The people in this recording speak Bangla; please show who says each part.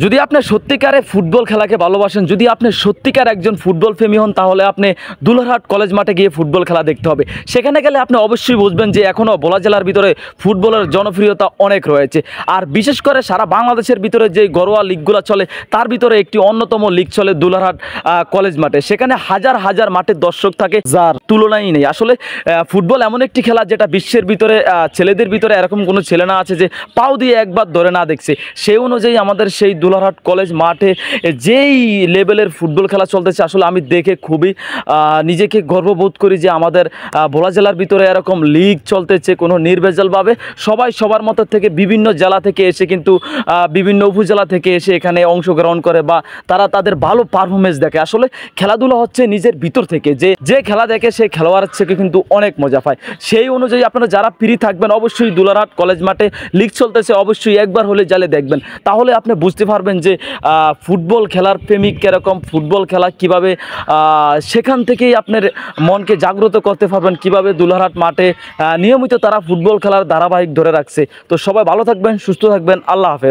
Speaker 1: যদি আপনি সত্যিকারে ফুটবল খেলাকে ভালোবাসেন, যদি আপনি সত্যিকার একজন ফুটবল প্রেমী হন, তাহলে আপনি দুলারহাট কলেজ মাঠে গিয়ে ফুটবল খেলা দেখতে হবে। সেখানে গেলে আপনি অবশ্যই বুঝবেন যে এখনও ভোলা জেলার ভিতরে ফুটবলের জনপ্রিয়তা অনেক রয়েছে। আর বিশেষ করে সারা বাংলাদেশের ভিতরে যে ঘরোয়া লিগগুলো চলে তার ভিতরে একটি অন্যতম লিগ চলে দুলারহাট কলেজ মাঠে। সেখানে হাজার হাজার মাঠের দর্শক থাকে, যার তুলনাই নেই। আসলে ফুটবল এমন একটি খেলা যেটা বিশ্বের ভিতরে ছেলেদের ভিতরে এরকম কোনো ছেলে না আছে যে পাও দিয়ে একবার ধরে না দেখছে। সেই অনুযায়ী আমাদের সেই দুলারহাট কলেজ মাঠে যেই লেভেলের ফুটবল খেলা চলতেছে, আসলে আমি দেখে খুবই নিজেকে গর্ববোধ করি যে আমাদের ভোলা জেলার ভিতরে এরকম লিগ চলতেছে কোনো নির্ভেজালভাবে। সবাই সবার মতো থেকে বিভিন্ন জেলা থেকে এসে কিন্তু বিভিন্ন উপজেলা থেকে এসে এখানে অংশগ্রহণ করে বা তারা তাদের ভালো পারফরমেন্স দেখে। আসলে খেলাধুলা হচ্ছে নিজের ভিতর থেকে, যে খেলা দেখে সেই খেলোয়াড়ের থেকে কিন্তু অনেক মজা পায়। সেই অনুযায়ী আপনারা যারা ফ্রি থাকবেন অবশ্যই দুলারহাট কলেজ মাঠে লিগ চলতেছে, অবশ্যই একবার হলে জালে দেখবেন। তাহলে আপনি বুঝতে পারবেন যে ফুটবল খেলার প্রেমিক কীরকম, ফুটবল খেলা কীভাবে, সেখান থেকেই আপনার মনকে জাগ্রত করতে পারবেন কীভাবে দুলারহাট মাঠে নিয়মিত তারা ফুটবল খেলার ধারাবাহিক ধরে রাখছে। তো সবাই ভালো থাকবেন, সুস্থ থাকবেন, আল্লাহ হাফেজ।